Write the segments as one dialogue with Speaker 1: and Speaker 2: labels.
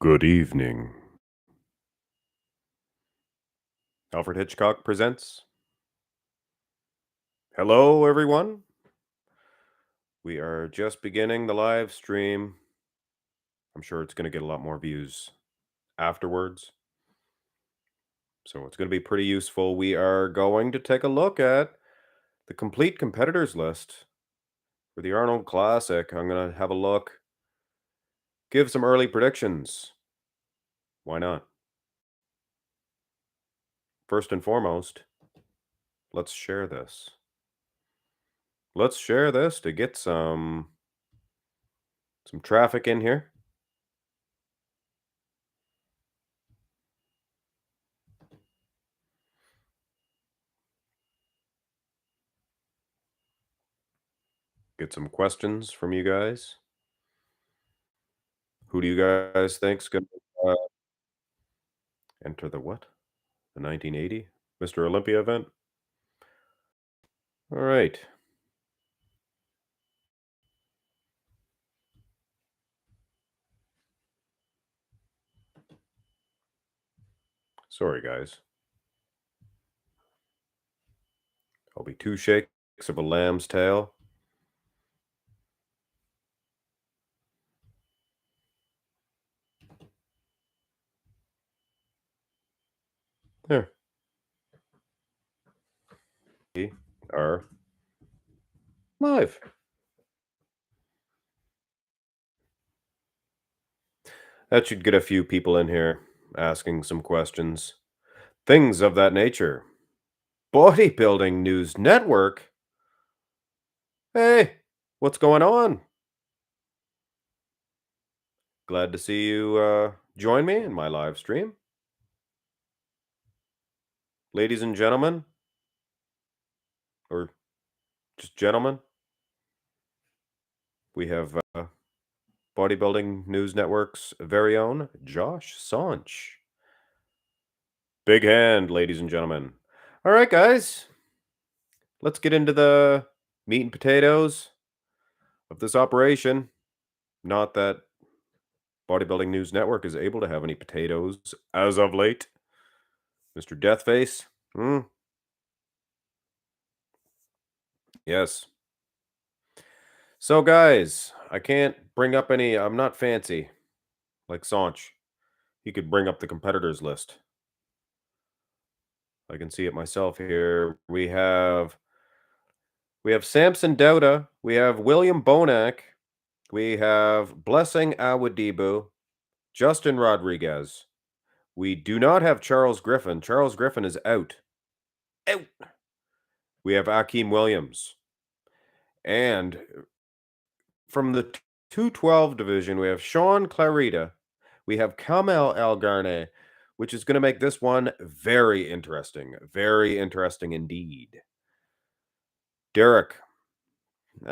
Speaker 1: Good evening. Alfred Hitchcock presents. Hello, everyone. We are just beginning the live stream. I'm sure it's going to get a lot more views afterwards. So it's going to be pretty useful. We are going to take a look at the complete competitors list for the Arnold Classic. I'm going to have a look, give some early predictions. Why not? First and foremost, let's share this. Let's share this to get some traffic in here. Get some questions from you guys. Who do you guys think's gonna enter the what? The 1980 Mr. Olympia event? All right. Sorry, guys. I'll be 2 shakes of a lamb's tail. There. We are live. That should get a few people in here asking some questions. Things of that nature. Bodybuilding News Network? Hey, what's going on? Glad to see you join me in my live stream. Ladies and gentlemen, or just gentlemen, we have Bodybuilding News Network's very own Josh Saunch. Big hand, ladies and gentlemen. All right, guys, let's get into the meat and potatoes of this operation. Not that Bodybuilding News Network is able to have any potatoes as of late. Mr. Deathface? Yes. So, guys, I can't bring up any. I'm not fancy like Saunch. He could bring up the competitors list. I can see it myself here. We have Samson Dauda, we have William Bonac, we have Blessing Awadibu, Justin Rodriguez. We do not have Charles Griffin. Charles Griffin is out. Out. We have Akeem Williams. And from the 212 division, we have Shaun Clarida. We have Kamel Algarne, which is going to make this one very interesting. Very interesting indeed. Derek. He's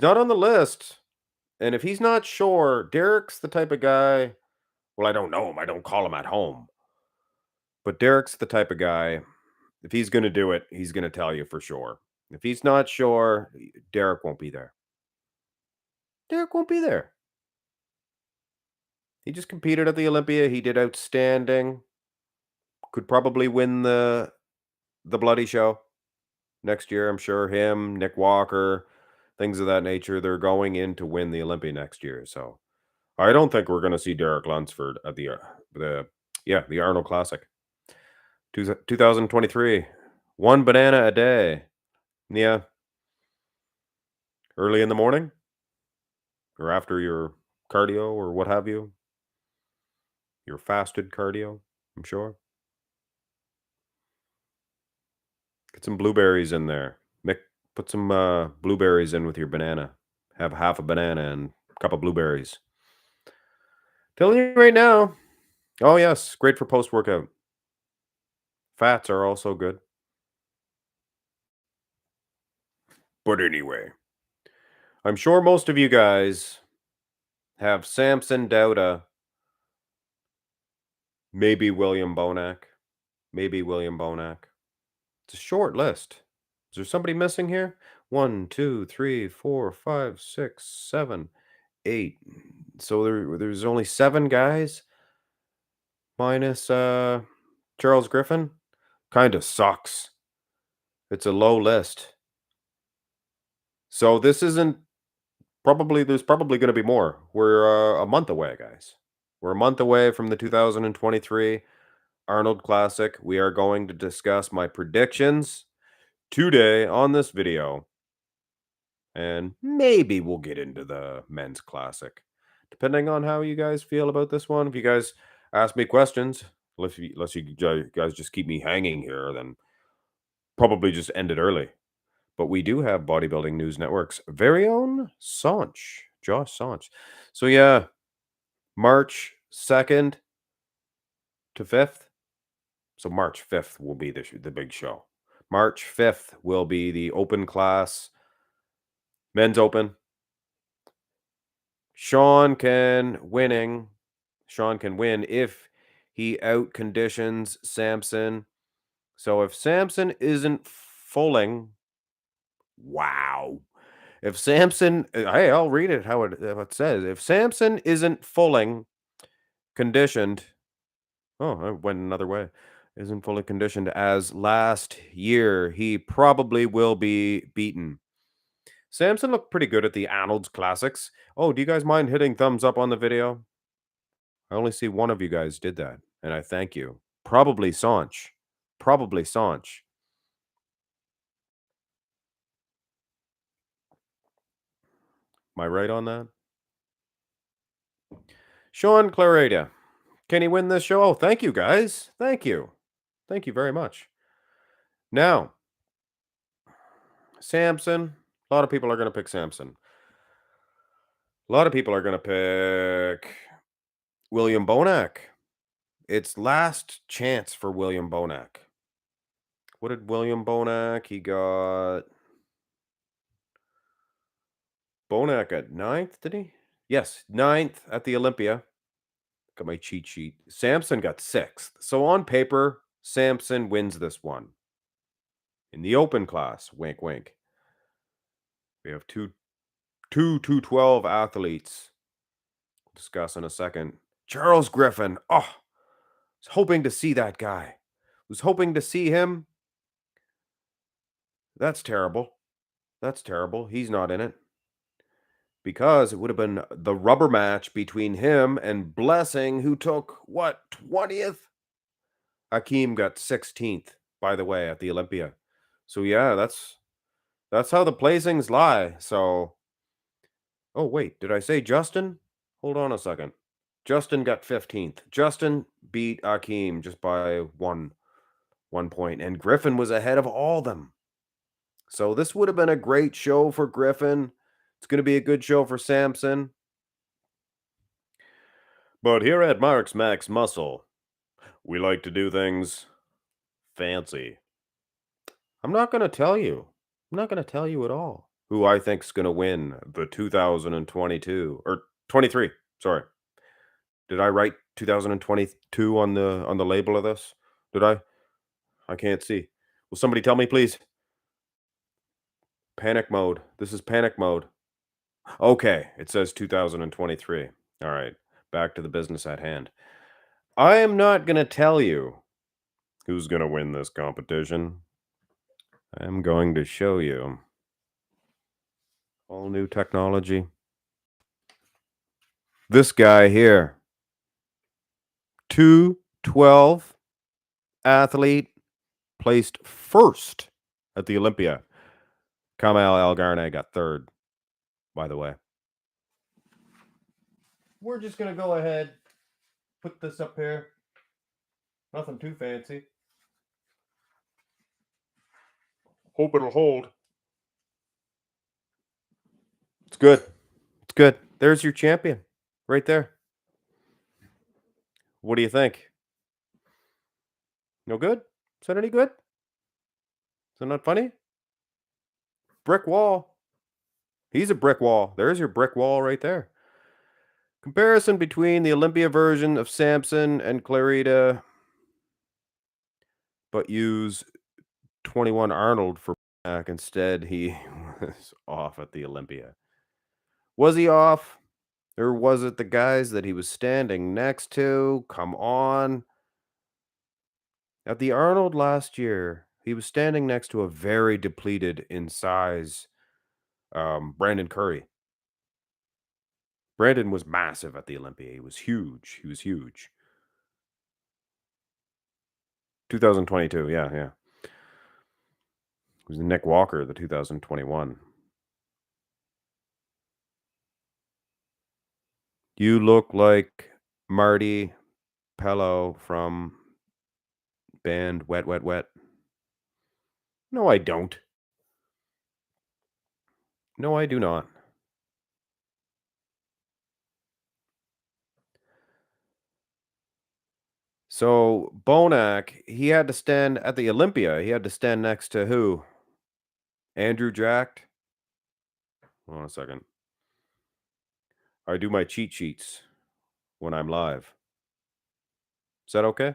Speaker 1: not on the list. And if he's not sure, Derek's the type of guy. Well, I don't know him. I don't call him at home. But Derek's the type of guy. If he's going to do it, he's going to tell you for sure. If he's not sure, Derek won't be there. Derek won't be there. He just competed at the Olympia. He did outstanding. Could probably win the bloody show next year. I'm sure him, Nick Walker, things of that nature. They're going in to win the Olympia next year. So I don't think we're going to see Derek Lunsford at the Arnold Classic. 2023. One banana a day. Yeah. Early in the morning or after your cardio or what have you. Your fasted cardio, I'm sure. Get some blueberries in there. Put some blueberries in with your banana. Have half a banana and a cup of blueberries. Telling you right now. Oh, yes. Great for post-workout. Fats are also good. But anyway, I'm sure most of you guys have Samson Dauda, maybe William Bonac. Maybe William Bonac. It's a short list. Is there somebody missing here? 1, 2, 3, 4, 5, 6, 7, 8. So there's only 7 guys minus, Charles Griffin? Kinda sucks. It's a low list. So this isn't probably there's probably gonna be more. We're, a month away, guys. We're a month away from the 2023 Arnold Classic. We are going to discuss my predictions today on this video, and maybe we'll get into the men's classic, depending on how you guys feel about this one. If you guys ask me questions, unless you guys just keep me hanging here, then probably just end it early. But we do have Bodybuilding News Network's very own Sanch, Josh Sanch. So yeah, March 2nd to 5th. So March 5th will be the big show. March 5th will be the open class, men's open. Shaun can win if he out conditions Samson. So if Samson isn't fulling, wow. If Samson, hey, I'll read it how it says. If Samson isn't fulling conditioned, oh, I went another way. Isn't fully conditioned as last year, he probably will be beaten. Samson looked pretty good at the Arnold's Classics. Oh, do you guys mind hitting thumbs up on the video? I only see one of you guys did that, and I thank you. Probably Sanch. Probably Sanch. Am I right on that? Shaun Clarida. Can he win this show? Oh, thank you, guys. Thank you. Thank you very much. Now, Samson. A lot of people are going to pick Samson. A lot of people are going to pick William Bonac. It's last chance for William Bonac. What did William Bonac? He got Bonac at 9th, did he? Yes, 9th at the Olympia. Got my cheat sheet. Samson got 6th. So on paper, Samson wins this one. In the open class, wink wink. We have two 212 athletes. We'll discuss in a second. Charles Griffin. Oh, was hoping to see that guy. Was hoping to see him. That's terrible. That's terrible. He's not in it. Because it would have been the rubber match between him and Blessing, who took what, 20th? Hakeem got 16th, by the way, at the Olympia. So yeah, that's how the placings lie. So oh wait, did I say Justin? Hold on a second. Justin got 15th. Justin beat Hakeem just by one point, and Griffin was ahead of all them. So this would have been a great show for Griffin. It's going to be a good show for Samson. But here at Marx Max Muscle, we like to do things fancy. I'm not going to tell you. I'm not going to tell you at all who I think's going to win the 2022 or 23. Sorry. Did I write 2022 on the label of this? Did I? I can't see. Will somebody tell me, please? Panic mode. This is panic mode. Okay, it says 2023. All right, back to the business at hand. I am not going to tell you who's going to win this competition. I am going to show you all new technology. This guy here, 212 athlete, placed first at the Olympia. Kamal Algarne got third, by the way. We're just going to go ahead, put this up here. Nothing too fancy. Hope it'll hold. It's good. It's good. There's your champion right there. What do you think? No good? Is that any good? Is that not funny? Brick wall. He's a brick wall. There's your brick wall right there. Comparison between the Olympia version of Samson and Clarida, but use 21 Arnold for back. Instead, he was off at the Olympia. Was he off? Or was it the guys that he was standing next to? Come on. At the Arnold last year, he was standing next to a very depleted in size, Brandon Curry. Brandon was massive at the Olympia. He was huge. He was huge. 2022, yeah, yeah. It was Nick Walker, the 2021. You look like Marty Pello from band Wet Wet Wet. No, I don't. No, I do not. So Bonac, he had to stand at the Olympia. He had to stand next to who? Andrew Jacked. Hold on a second. I do my cheat sheets when I'm live. Is that okay?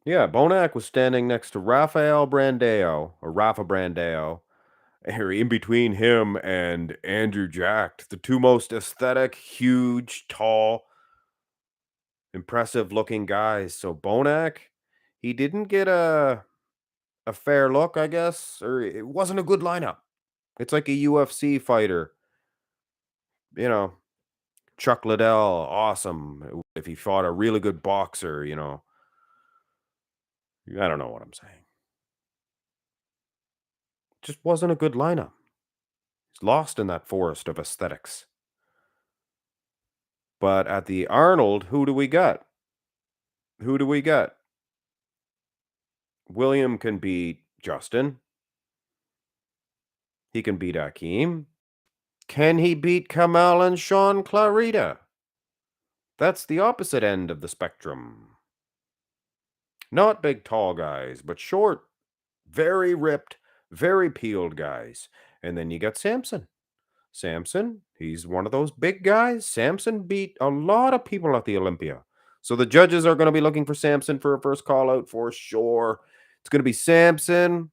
Speaker 1: Yeah, Bonac was standing next to Rafael Brandeo, or Rafa Brandeo, or in between him and Andrew Jacked, the two most aesthetic, huge, tall, impressive looking guys. So Bonac, he didn't get a fair look, I guess, or it wasn't a good lineup. It's like a UFC fighter, you know, Chuck Liddell, awesome. If he fought a really good boxer, I don't know what I'm saying. Just wasn't a good lineup. He's lost in that forest of aesthetics. But at the Arnold, who do we got? Who do we got? William can beat Justin. He can beat Akeem. Can he beat Kamal and Shaun Clarida? That's the opposite end of the spectrum. Not big, tall guys, but short, very ripped, very peeled guys. And then you got Samson. Samson, he's one of those big guys. Samson beat a lot of people at the Olympia. So the judges are going to be looking for Samson for a first call out for sure. It's going to be Samson,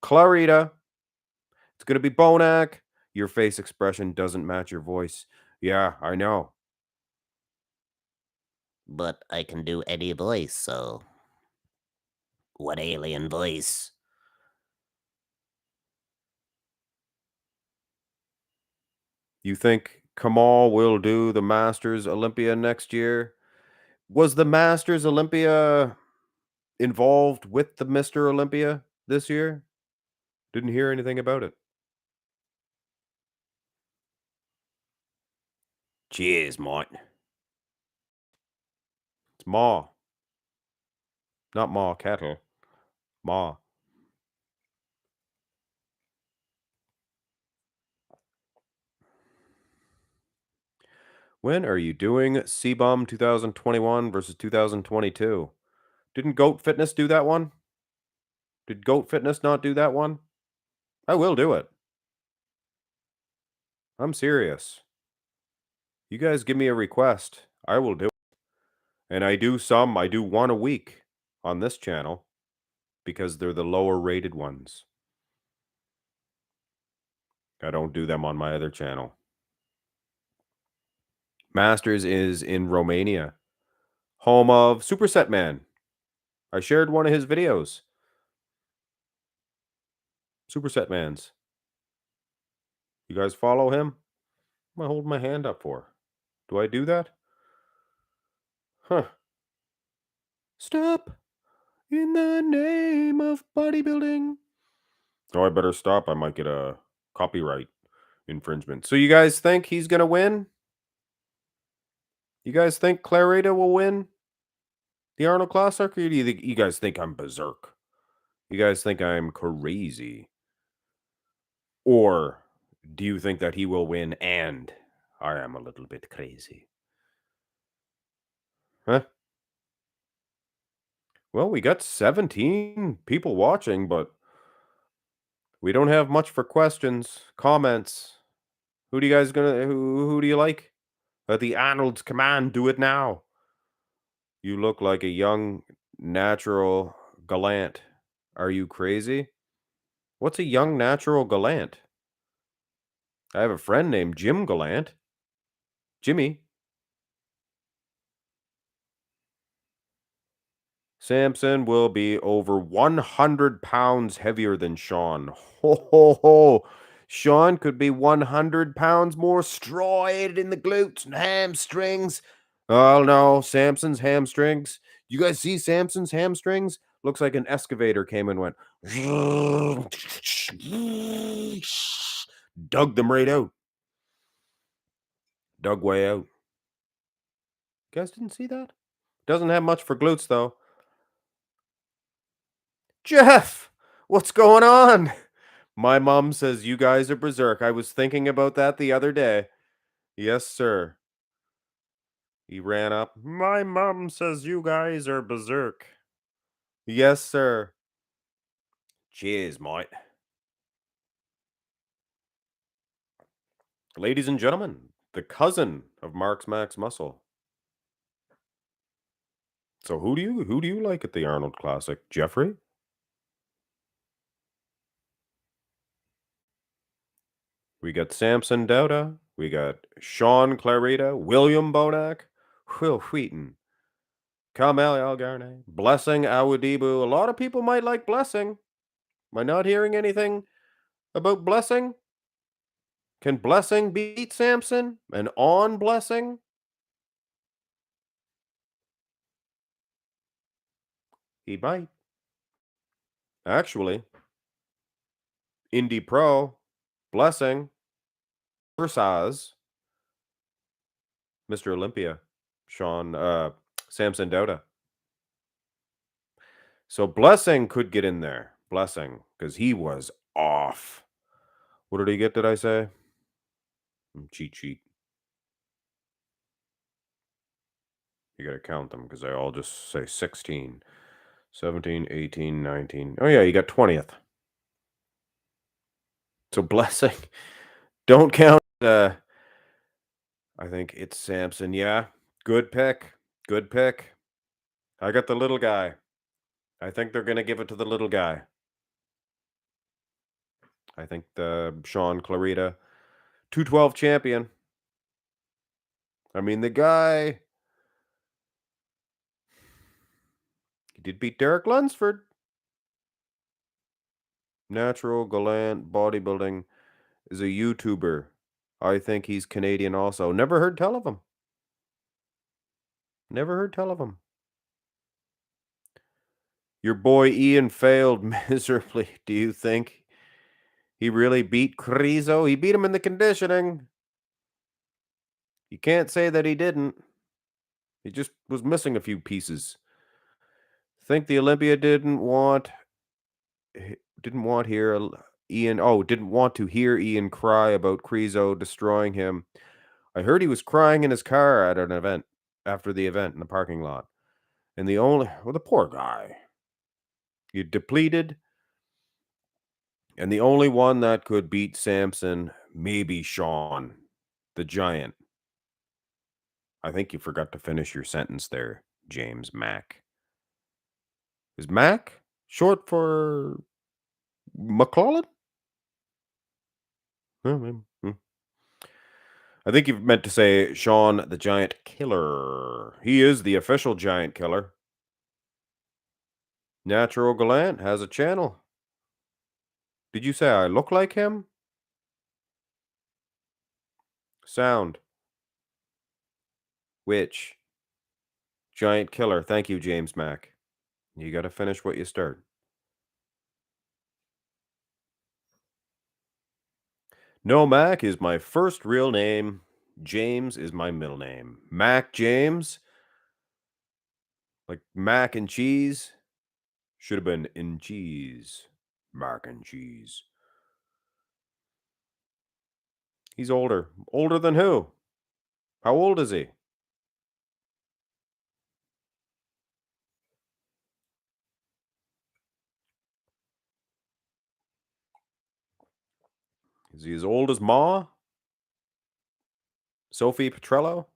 Speaker 1: Clarita. It's going to be Bonac. Your face expression doesn't match your voice. Yeah, I know.
Speaker 2: But I can do any voice, so. What alien voice?
Speaker 1: You think Kamal will do the Masters Olympia next year? Was the Masters Olympia involved with the Mr. Olympia this year? Didn't hear anything about it. Cheers, mate. It's Ma, not Ma Kettle. Ma. When are you doing CBOM 2021 versus 2022? Didn't Goat Fitness do that one? Did Goat Fitness not do that one? I will do it. I'm serious. You guys give me a request. I will do it. And I do one a week on this channel because they're the lower rated ones. I don't do them on my other channel. Masters is in Romania, home of Superset Man. I shared one of his videos. Superset Man's. You guys follow him? What am I holding my hand up for? Do I do that? Huh. Stop in the name of bodybuilding. Oh, I better stop. I might get a copyright infringement. So you guys think he's going to win? You guys think Clarita will win the Arnold Classic? Or do you guys think I'm berserk? You guys think I'm crazy? Or do you think that he will win and I am a little bit crazy? Huh? Well, we got 17 people watching, but we don't have much for questions, comments. Who do you guys gonna who do you like? The Arnold's command, do it now. You look like a young natural gallant. Are you crazy? What's a young natural gallant? I have a friend named Jim Gallant. Jimmy. Samson will be over 100 pounds heavier than Shaun. Ho, ho, ho. Shaun could be 100 pounds more striated in the glutes and hamstrings. Oh no, Samson's hamstrings. You guys see Samson's hamstrings? Looks like an excavator came and went. Dug them right out. Dug way out. You guys didn't see that? Doesn't have much for glutes though. Jeff, what's going on? My mom says you guys are berserk. I was thinking about that the other day. Yes, sir. He ran up. My mom says you guys are berserk. Yes, sir. Cheers, mate. Ladies and gentlemen, the cousin of Marx Max Muscle. So who do you like at the Arnold Classic? Jeffrey? We got Samson Dauda. We got Shaun Clarida, William Bonac, Will Wheaton, Kamel Algarne, Blessing Awadibu. A lot of people might like Blessing. Am I not hearing anything about Blessing? Can Blessing beat Samson? And on Blessing? He might. Actually, Indie Pro, Blessing, versus Mr. Olympia, Samson Dauda. So Blessing could get in there. Blessing, because he was off. What did he get, did I say? Cheat sheet. You got to count them because I all just say 16, 17, 18, 19. Oh, yeah, you got 20th. So Blessing, don't count. I think it's Samson. Yeah, good pick. Good pick. I got the little guy. I think they're going to give it to the little guy. I think the Shaun Clarida 212 champion. I mean, the guy, he did beat Derek Lunsford. Natural Gallant Bodybuilding is a YouTuber. I think he's Canadian also. Never heard tell of him. Never heard tell of him. Your boy Ian failed miserably. Do you think he really beat Crizo? He beat him in the conditioning. You can't say that he didn't. He just was missing a few pieces. Think the Olympia didn't want hear Ian. Oh, didn't want to hear Ian cry about Crizo destroying him. I heard he was crying in his car at an event after the event in the parking lot. And the poor guy, you depleted, and the only one that could beat Samson, maybe Shaun, the giant. I think you forgot to finish your sentence there, James Mack. Is Mac short for McClellan? I think you've meant to say Shaun the Giant Killer. He is the official giant killer. Natural Gallant has a channel. Did you say I look like him? Sound. Which? Giant Killer. Thank you, James Mack. You got to finish what you start. No, Mac is my first real name. James is my middle name. Mac James, like mac and cheese, should have been in cheese. Mac and cheese. He's older. Older than who? How old is he? Is he as old as Ma? Sophie Petrello?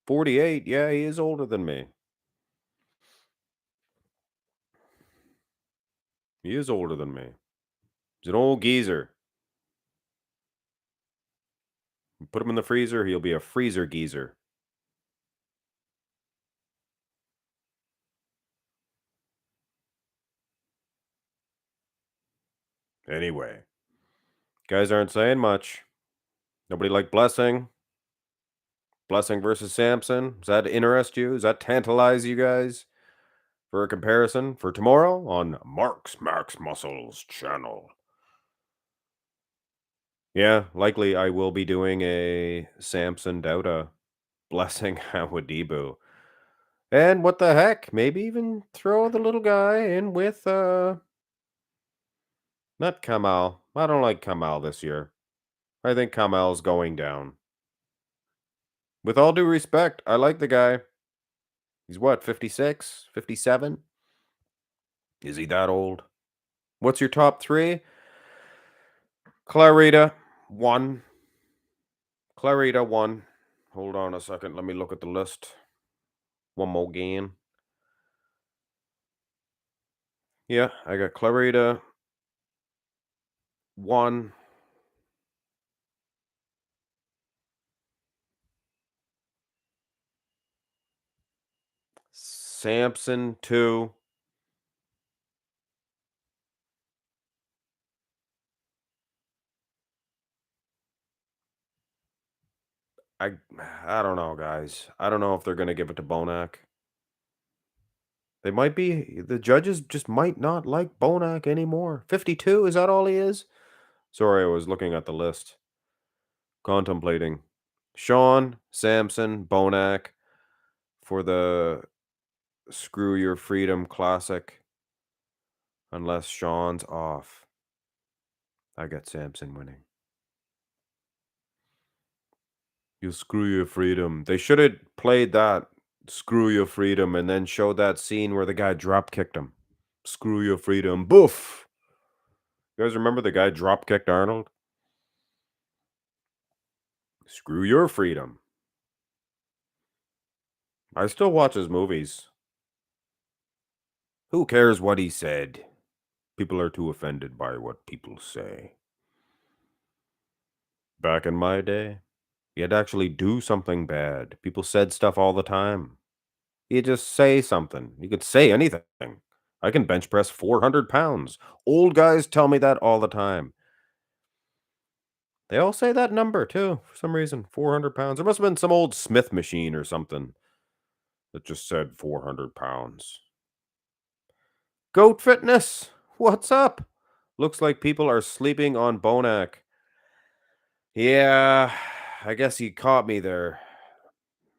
Speaker 1: 48. Yeah, he is older than me. He is older than me. He's an old geezer. Put him in the freezer, he'll be a freezer geezer. Anyway, guys aren't saying much. Nobody like Blessing. Blessing versus Samson. Does that interest you? Does that tantalize you guys for a comparison for tomorrow on Marx Muscles channel? Yeah, likely I will be doing a Samson Dauda Blessing Awadibu. And what the heck? Maybe even throw the little guy in with not Kamal. I don't like Kamal this year. I think Kamal's going down. With all due respect, I like the guy. He's what, 56? 57? Is he that old? What's your top three? Clarida, one. Clarida, one. Hold on a second. Let me look at the list. One more game. Yeah, I got Clarida, one. Samson, two. I I don't know, guys. I don't know if they're gonna give it to Bonac. They might be. The judges just might not like Bonac anymore. 52, is that all he is? Sorry, I was looking at the list. Contemplating. Shaun, Samson, Bonac for the Screw Your Freedom Classic. Unless Shaun's off. I got Samson winning. You screw your freedom. They should have played that. Screw your freedom, and then showed that scene where the guy drop kicked him. Screw your freedom. Boof. You guys remember the guy drop kicked Arnold? Screw your freedom. I still watch his movies. Who cares what he said? People are too offended by what people say. Back in my day, you had to actually do something bad. People said stuff all the time. You just say something. You could say anything. I can bench press 400 pounds. Old guys tell me that all the time. They all say that number too, for some reason. 400 pounds. There must have been some old Smith machine or something that just said 400 pounds. Goat Fitness, what's up? Looks like people are sleeping on Bonac. Yeah, I guess he caught me there.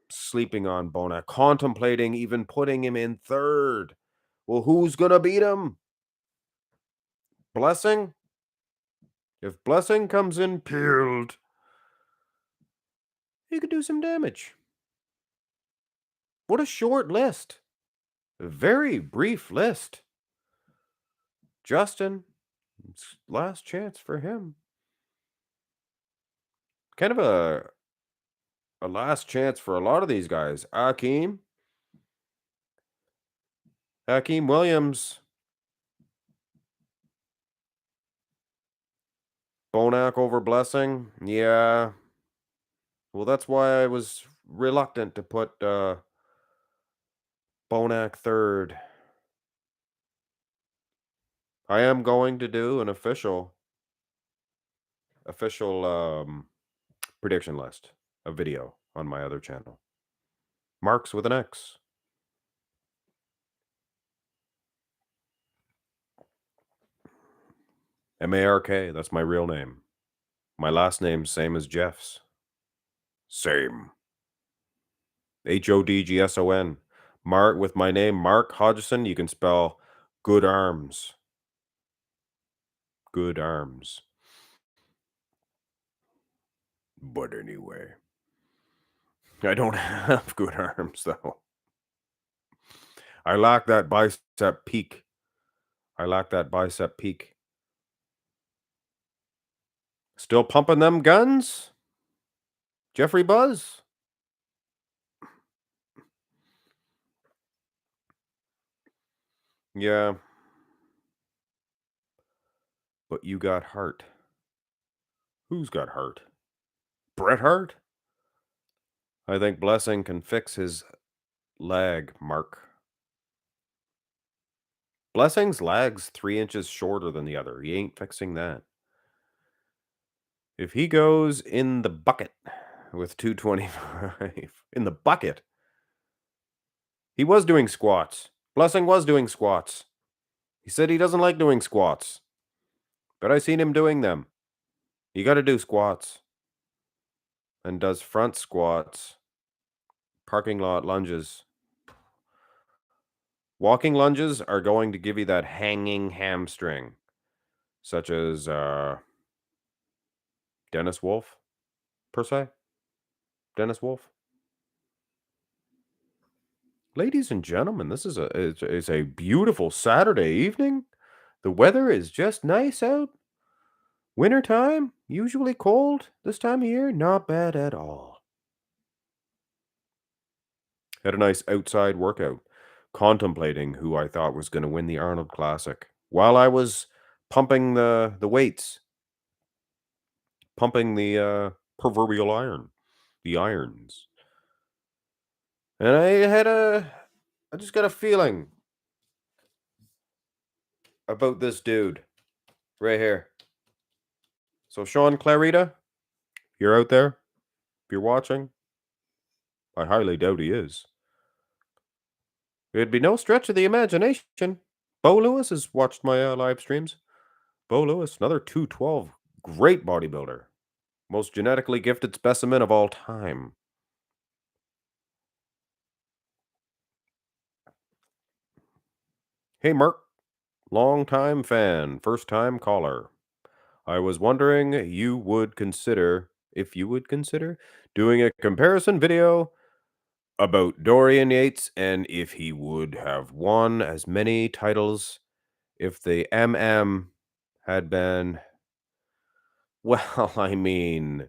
Speaker 1: Sleeping on Bonac, contemplating even putting him in third. Well, who's gonna beat him? Blessing? If Blessing comes in peeled, he could do some damage. What a short list. A very brief list. Justin, it's last chance for him. Kind of a last chance for a lot of these guys. Hakeem Williams, Bonac over Blessing. Yeah. Well, that's why I was reluctant to put Bonac third. I am going to do an official prediction list, a video on my other channel. Marx with an X. MARK, that's my real name. My last name, same as Jeff's. Same. HODGSON. Mark with my name, Mark Hodgson, you can spell good arms. Good arms. But anyway, I don't have good arms though. I lack that bicep peak. Still pumping them guns? Jeffrey Buzz? Yeah. But you got heart. Who's got heart? Bret Hart? I think Blessing can fix his leg, Mark. Blessing's leg's 3 inches shorter than the other. He ain't fixing that. If he goes in the bucket with 225 in the bucket, he was doing squats. Blessing was doing squats. He said he doesn't like doing squats, but I seen him doing them. You got to do squats and does front squats, parking lot lunges. Walking lunges are going to give you that hanging hamstring, such as Dennis Wolf, per se. Dennis Wolf. Ladies and gentlemen, this is a beautiful Saturday evening. The weather is just nice out. Wintertime, usually cold. This time of year, not bad at all. Had a nice outside workout, contemplating who I thought was going to win the Arnold Classic while I was pumping the weights, pumping the proverbial iron, the irons. And I just got a feeling about this dude right here. So Shaun Clarida, you're out there. If you're watching, I highly doubt he is. It'd be no stretch of the imagination. Bo Lewis has watched my live streams. Bo Lewis, another 212, great bodybuilder. Most genetically gifted specimen of all time. Hey, Mark. Long time fan, first time caller. I was wondering if you would consider doing a comparison video about Dorian Yates and if he would have won as many titles if the MM had been, well, I mean,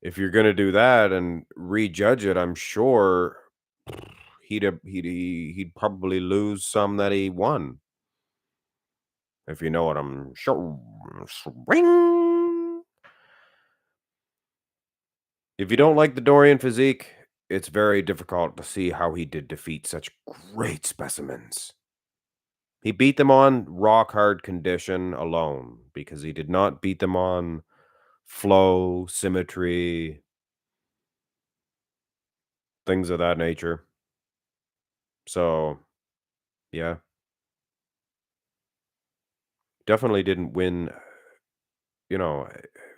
Speaker 1: if you're gonna do that and rejudge it, I'm sure he'd probably lose some that he won, if you know what I'm ring. If you don't like the Dorian physique, it's very difficult to see how he did defeat such great specimens. He beat them on rock hard condition alone because he did not beat them on flow, symmetry, things of that nature. So, yeah, definitely didn't win, you know,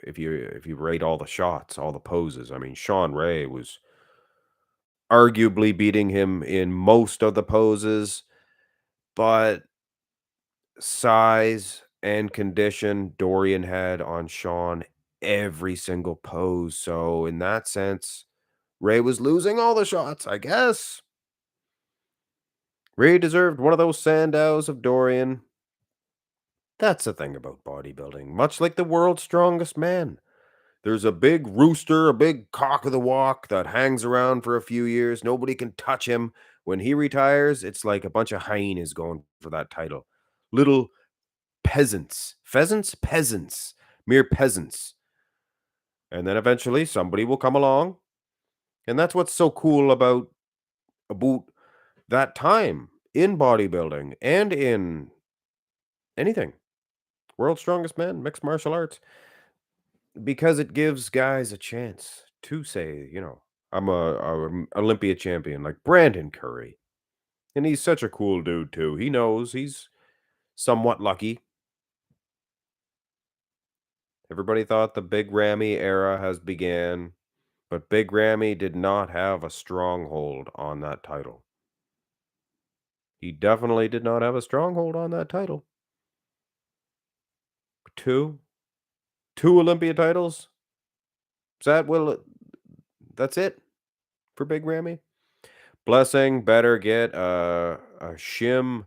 Speaker 1: if you rate all the shots, all the poses. I mean, Sean Ray was arguably beating him in most of the poses, but size and condition Dorian had on Sean every single pose. So in that sense, Ray was losing all the shots, I guess. Ray deserved one of those Sandows of Dorian. That's the thing about bodybuilding. Much like the world's strongest man, there's a big rooster, a big cock of the walk that hangs around for a few years. Nobody can touch him. When he retires, it's like a bunch of hyenas going for that title. Little peasants, pheasants, peasants, mere peasants. And then eventually somebody will come along. And that's what's so cool about that time in bodybuilding and in anything. World's strongest man, mixed martial arts, because it gives guys a chance to say, I'm a Olympia champion like Brandon Curry. And he's such a cool dude too. He knows he's somewhat lucky. Everybody thought the Big Rammy era has began, but Big Rammy did not have a stronghold on that title. He definitely did not have a stronghold on that title. Two, two Olympia titles. Is that that's it for Big Rammy? Blessing better get a shim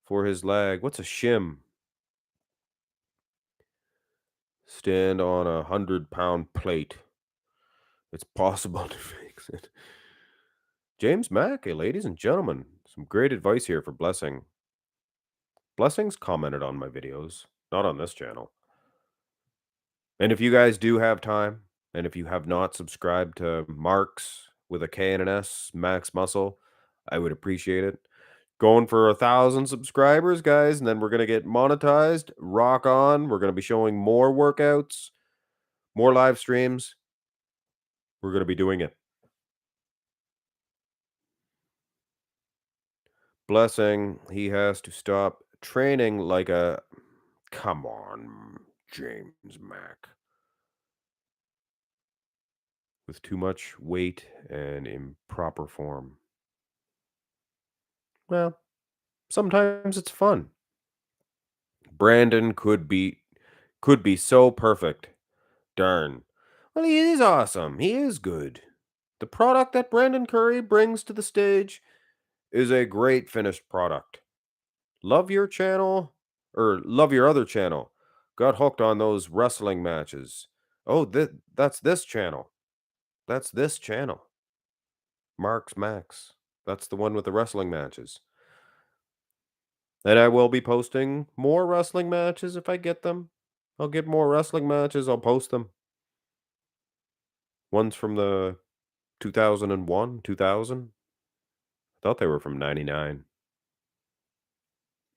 Speaker 1: for his leg. What's a shim? Stand on 100-pound plate. It's possible to fix it. James Mackey, ladies and gentlemen. Some great advice here for Blessing. Blessings commented on my videos, not on this channel. And if you guys do have time And if you have not subscribed to Marx with a K and an S, Max Muscle, I would appreciate it. Going for 1,000 subscribers, guys, and then we're gonna get monetized. Rock on. We're gonna be showing more workouts, more live streams. We're gonna be doing it. Blessing, he has to stop training like a come on, James Mac. With too much weight and improper form. Well, sometimes it's fun. Brandon could be so perfect. Darn. Well, he is awesome. He is good. The product that Brandon Curry brings to the stage is a great finished product. Love your channel or love your other channel. Got hooked on those wrestling matches. Oh, that's this channel. That's this channel. Mark's Max. That's the one with the wrestling matches. And I will be posting more wrestling matches if I get them. I'll get more wrestling matches. I'll post them. Ones from the 2001, 2000. I thought they were from 99.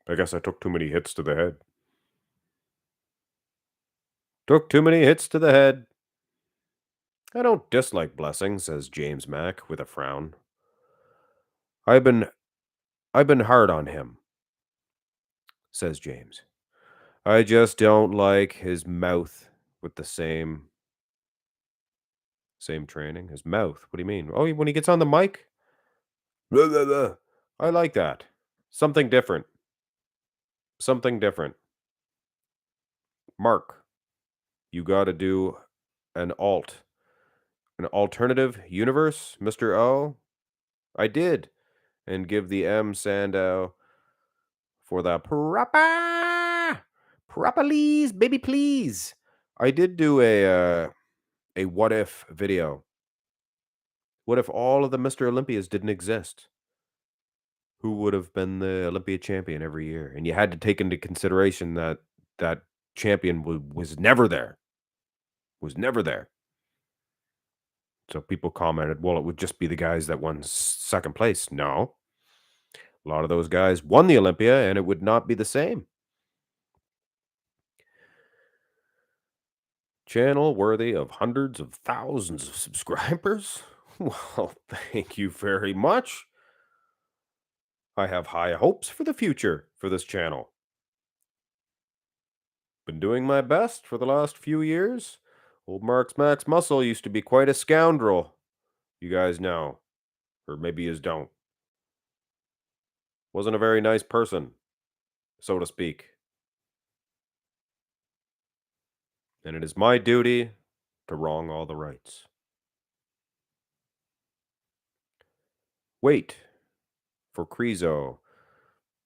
Speaker 1: I guess I took too many hits to the head. Took too many hits to the head. I don't dislike Blessing, says James Mack with a frown. I've been I've been hard on him, says James. I just don't like his mouth with the same training. His mouth. What do you mean? Oh, when he gets on the mic? Blah, blah, blah. I like that. Something different. Something different. Mark, you got to do an an alternative universe, Mr. O. I did, and give the M Sandow for the please, baby, please. I did do a what if video. What if all of the Mr. Olympias didn't exist? Who would have been the Olympia champion every year? And you had to take into consideration that that champion was never there. Was never there. So people commented, well, it would just be the guys that won second place. No. A lot of those guys won the Olympia and it would not be the same. Channel worthy of hundreds of thousands of subscribers? Well, thank you very much. I have high hopes for the future for this channel. Been doing my best for the last few years. Old Mark's Max Muscle used to be quite a scoundrel. You guys know. Or maybe you don't. Wasn't a very nice person, so to speak. And it is my duty to wrong all the rights. Wait for Crezo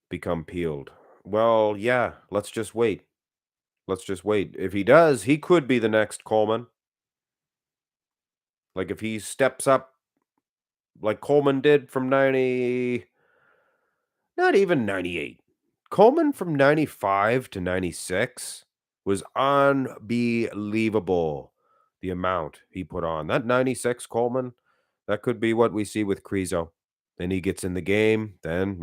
Speaker 1: become peeled. Well, yeah, let's just wait. Let's just wait. If he does, he could be the next Coleman. Like if he steps up like Coleman did from 90, not even 98. Coleman from 95 to 96 was unbelievable. The amount he put on. That 96 Coleman, that could be what we see with Crezo. Then he gets in the game, then,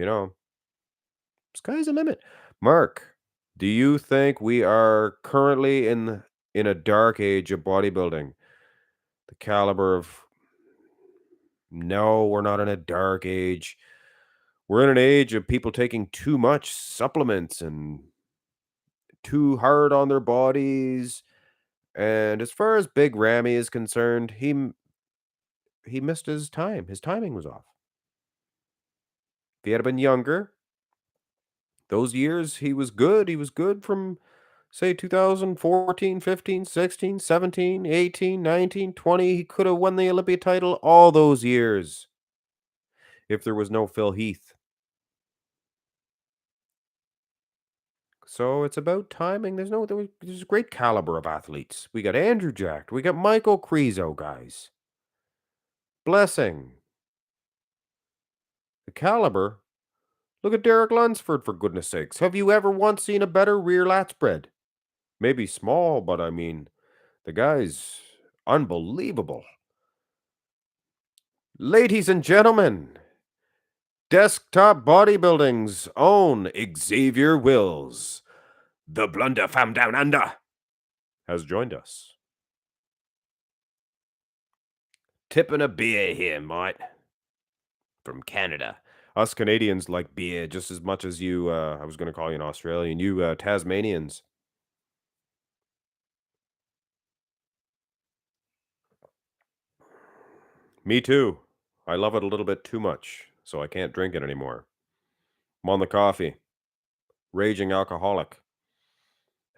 Speaker 1: sky's the limit. Mark, do you think we are currently in a dark age of bodybuilding? The caliber of no, we're not in a dark age. We're in an age of people taking too much supplements and too hard on their bodies. And as far as Big Rammy is concerned, he missed his time. His timing was off. If he had been younger, those years he was good. He was good from say 2014, 15, 16, 17, 18, 19, 20. He could have won the Olympia title all those years if there was no Phil Heath. So it's about timing. There's a great caliber of athletes. We got Andrew Jack. We got Michael Crezo, guys. Blessing. The caliber. Look at Derek Lunsford, for goodness sakes. Have you ever once seen a better rear lat spread? Maybe small, but I mean, the guy's Unbelievable. Ladies and gentlemen, Desktop Bodybuilding's own Xavier Wills, the blunder fam down under, has joined us. Tipping a beer here, mate. From Canada. Us Canadians like beer just as much as you, I was going to call you an Australian, you Tasmanians. Me too. I love it a little bit too much, so I can't drink it anymore. I'm on the coffee. Raging alcoholic.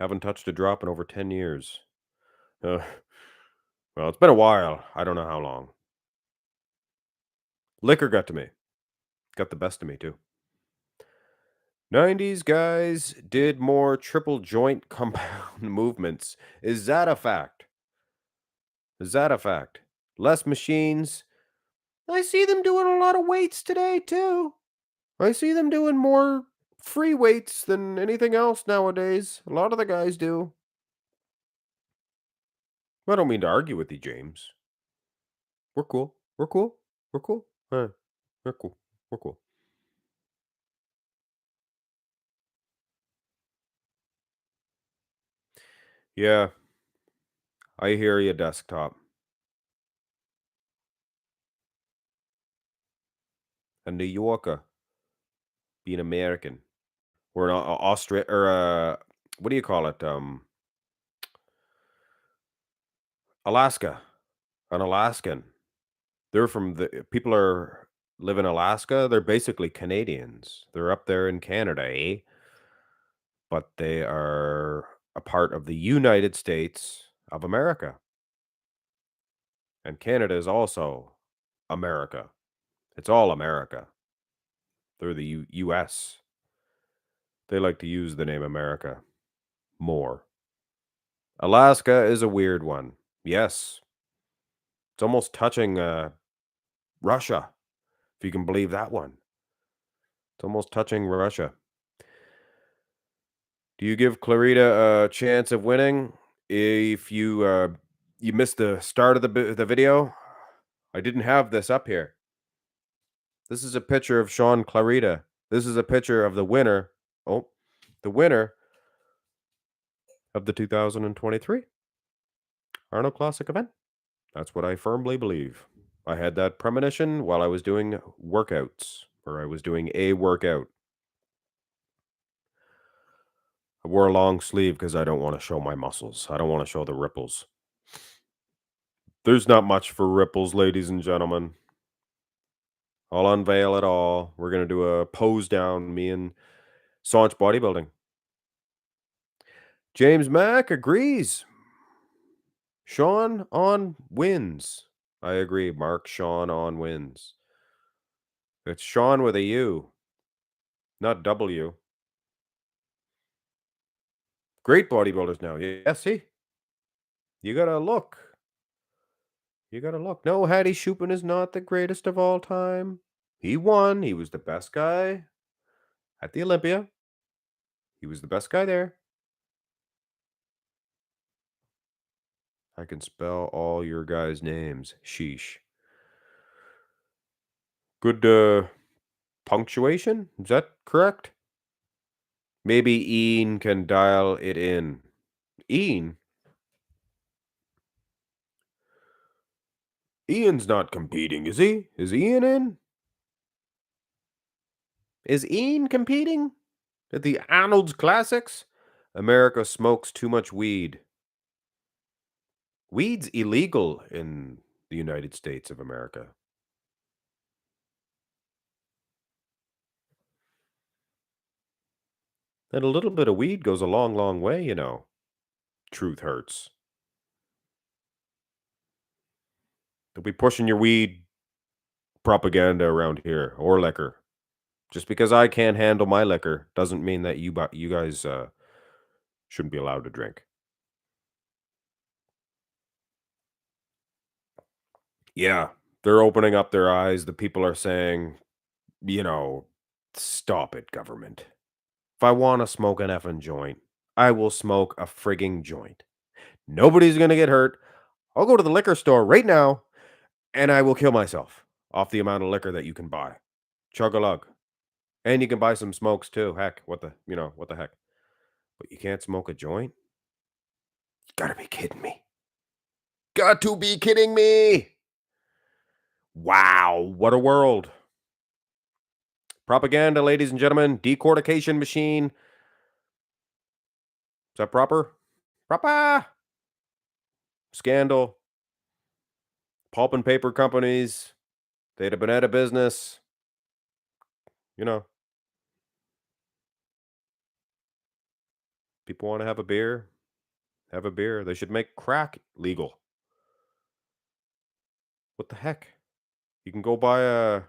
Speaker 1: Haven't touched a drop in over 10 years. Uh, well, it's been a while. I don't know how long. Liquor got to me. Got the best of me, too. 90s guys did more triple joint compound movements. Is that a fact? Is that a fact? Less machines. I see them doing a lot of weights today, too. I see them doing more free weights than anything else nowadays. A lot of the guys do. I don't mean to argue with you, James. We're cool. We're cool. We're cool. We're cool. We're cool. Yeah, I hear you, desktop. A New Yorker being American. Or an Austria or what do you call it? Alaska. An Alaskan. They're from the people are live in Alaska. They're basically Canadians. They're up there in Canada, eh? But they are a part of the United States of America. And Canada is also America. It's all America. They're the US. They like to use the name America more. Alaska is a weird one. Yes. It's almost touching Russia, if you can believe that one. It's almost touching Russia. Do you give Clarida a chance of winning if you missed the start of the video? I didn't have this up here. This is a picture of Shaun Clarida. This is a picture of the winner. Oh, the winner of the 2023 Arnold Classic event. That's what I firmly believe. I had that premonition while I was doing workouts, or I was doing a workout. I wore a long sleeve because I don't want to show my muscles. I don't want to show the ripples. There's not much for ripples, ladies and gentlemen. I'll unveil it all. We're going to do a pose down, me and Saunch Bodybuilding. James Mack agrees. Shaun on wins. I agree. Mark Shaun on wins. It's Shaun with a U, not W. Great bodybuilders now. Yeah, see? You gotta look. You gotta look. No, Hattie Shupin is not the greatest of all time. He won. He was the best guy at the Olympia. He was the best guy there. I can spell all your guys' names. Sheesh. Good punctuation? Is that correct? Maybe Ian can dial it in. Ian? Ian's not competing, is he? Is Ian in? Is Ian competing at the Arnold's Classics? America smokes too much weed. Weed's illegal in the United States of America. And a little bit of weed goes a long, long way, you know. Truth hurts. They'll be pushing your weed propaganda around here or liquor. Just because I can't handle my liquor doesn't mean that you guys shouldn't be allowed to drink. Yeah, they're opening up their eyes. The people are saying, you know, stop it, government. If I want to smoke an effing joint, I will smoke a frigging joint. Nobody's going to get hurt. I'll go to the liquor store right now and I will kill myself off the amount of liquor that you can buy. Chug a lug. And you can buy some smokes too. Heck, what the heck? But you can't smoke a joint? You gotta be kidding me. Got to be kidding me. Wow, what a world. Propaganda, ladies and gentlemen, decortication machine. Is that proper? Proper. Scandal. Pulp and paper companies. They'd have been out of business. You know, people want to have a beer. Have a beer. They should make crack legal. What the heck? You can go buy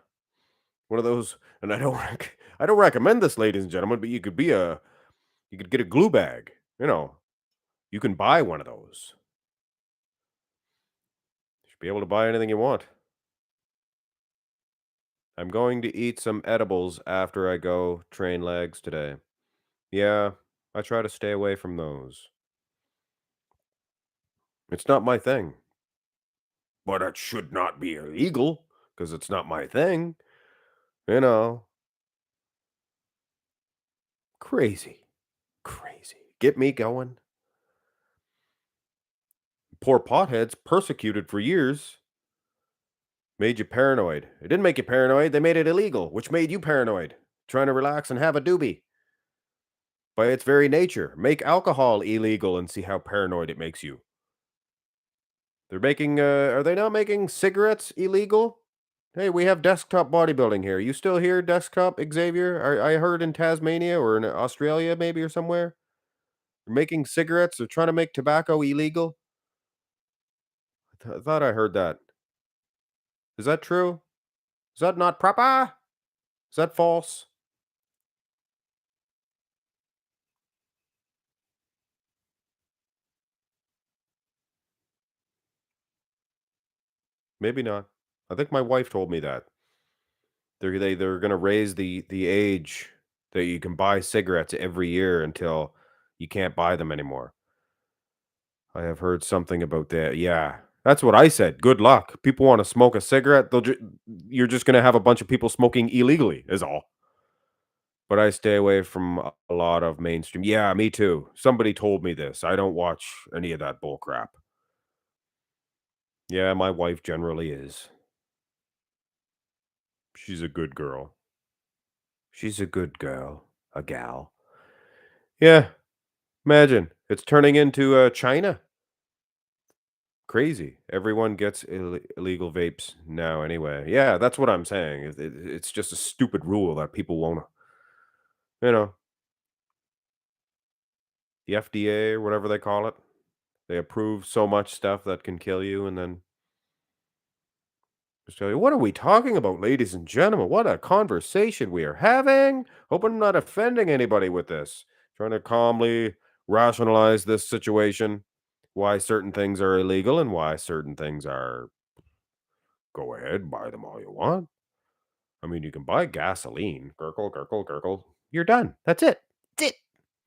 Speaker 1: one of those, and I don't recommend this, ladies and gentlemen, but you could get a glue bag. You know, you can buy one of those. You should be able to buy anything you want. I'm going to eat some edibles after I go train legs today. Yeah, I try to stay away from those. It's not my thing, but it should not be illegal because it's not my thing. You know, crazy, crazy. Get me going. Poor potheads persecuted for years made you paranoid. It didn't make you paranoid, they made it illegal, which made you paranoid. Trying to relax and have a doobie. By its very nature, make alcohol illegal and see how paranoid it makes you. They're making, are they not making cigarettes illegal? Hey, we have desktop bodybuilding here. You still here, desktop Xavier? I heard in Tasmania or in Australia, maybe, or somewhere. They're making cigarettes. They're trying to make tobacco illegal. I thought I heard that. Is that true? Is that not proper? Is that false? Maybe not. I think my wife told me that. They're gonna raise the age that you can buy cigarettes every year until you can't buy them anymore. I have heard something about that. Yeah. That's what I said. Good luck. People wanna smoke a cigarette, you're just gonna have a bunch of people smoking illegally, is all. But I stay away from a lot of mainstream. Yeah, me too. Somebody told me this. I don't watch any of that bull crap. Yeah, my wife generally is. She's a good girl. She's a good girl. A gal. Yeah, imagine. It's turning into, China. Crazy. Everyone gets illegal vapes now anyway. Yeah, that's what I'm saying. It's just a stupid rule that people won't, you know, the FDA or whatever they call it. They approve so much stuff that can kill you and then just tell you, "What are we talking about, ladies and gentlemen? What a conversation we are having. Hope I'm not offending anybody with this." Trying to calmly rationalize this situation, why certain things are illegal and why certain things are go ahead, buy them all you want. I mean, you can buy gasoline, gurgle, gurgle, gurgle. You're done. That's it. That's it.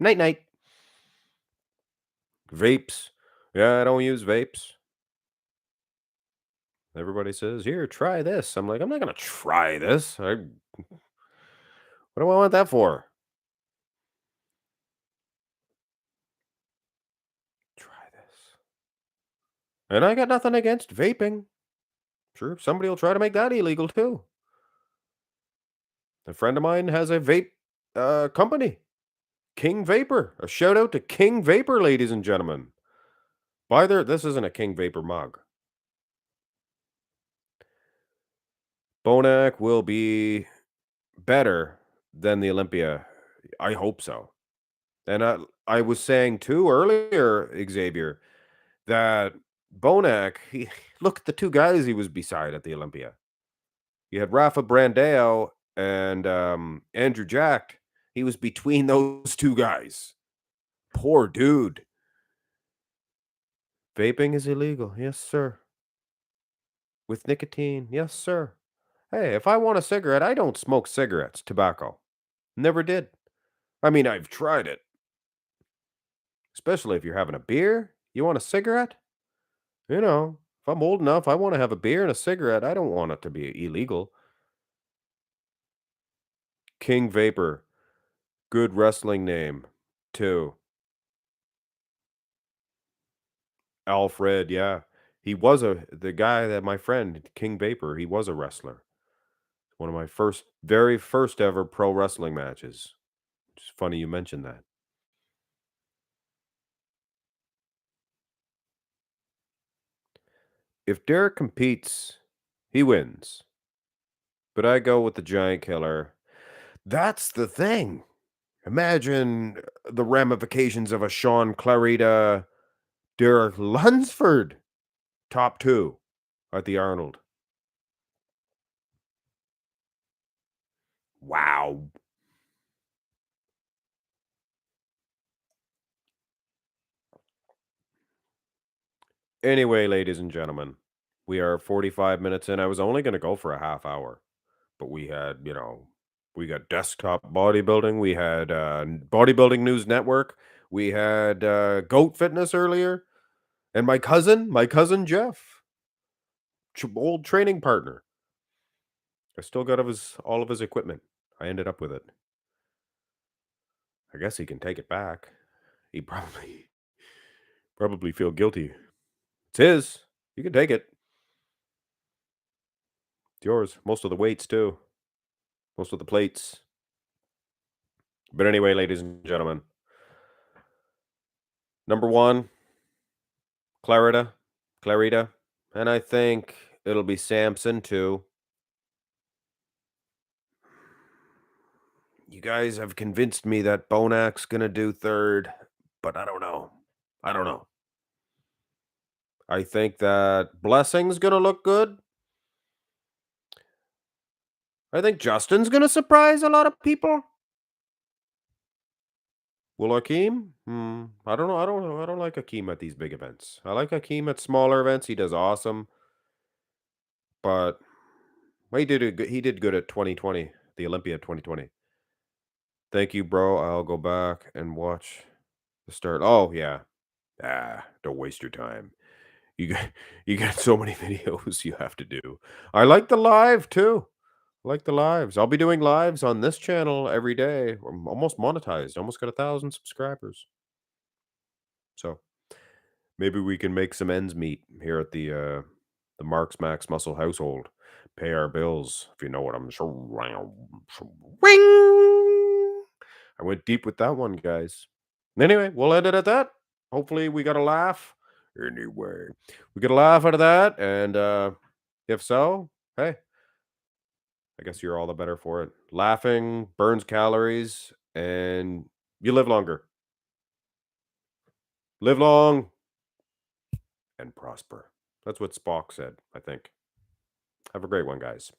Speaker 1: Night, night. Vapes. Yeah, I don't use vapes. Everybody says, "Here, try this." I'm like, I'm not gonna try this. What do I want that for? Try this. And I got nothing against vaping. Sure, somebody will try to make that illegal too. A friend of mine has a vape company, King Vapor. A shout out to King Vapor, ladies and gentlemen. Buy their. This isn't a King Vapor mug. Bonac will be better than the Olympia. I hope so. And I was saying too earlier, Xavier, that Bonac, he look at the two guys he was beside at the Olympia. You had Rafa Brandao and Andrew Jack. He was between those two guys. Poor dude. Vaping is illegal. Yes, sir. With nicotine. Yes, sir. Hey, if I want a cigarette, I don't smoke cigarettes, tobacco. Never did. I mean, I've tried it. Especially if you're having a beer. You want a cigarette? If I'm old enough, I want to have a beer and a cigarette. I don't want it to be illegal. King Vapor, good wrestling name, too. Alfred, yeah. He was the guy that my friend, King Vapor, he was a wrestler. One of my very first ever pro wrestling matches. It's funny you mentioned that. If Derek competes, he wins. But I go with the giant killer. That's the thing. Imagine the ramifications of a Shaun Clarida, Derek Lunsford top two at the Arnold. Wow. Anyway, ladies and gentlemen, we are 45 minutes in. I was only going to go for a half hour, but we got desktop bodybuilding, we had bodybuilding news network, we had goat fitness earlier, and my cousin Jeff, old training partner. I still got all of his equipment. I ended up with it. I guess he can take it back. He probably feel guilty. It's his. You can take it. It's yours. Most of the weights too. Most of the plates. But anyway, ladies and gentlemen, number one, Clarida, Clarita, and I think it'll be Samson too. You guys have convinced me that Bonak's gonna do third, but I don't know. I don't know. I think that Blessing's gonna look good. I think Justin's gonna surprise a lot of people. Will Akeem? I don't know. I don't know. I don't like Akeem at these big events. I like Akeem at smaller events. He does awesome, but he did good at 2020, the Olympia 2020. Thank you, bro. I'll go back and watch the start. Oh yeah. Don't waste your time. You got you got so many videos you have to do. I like the live too. I like the lives. I'll be doing lives on this channel every day. I'm almost monetized. Almost got 1,000 subscribers. So maybe we can make some ends meet here at the Marx Max Muscle household. Pay our bills, if you know what I'm I went deep with that one, guys. Anyway, we'll end it at that. Hopefully we got a laugh. Anyway, we get a laugh out of that, and if so, hey, I guess you're all the better for it. Laughing burns calories, and you live longer. Live long and prosper. That's what Spock said, I think. Have a great one, guys.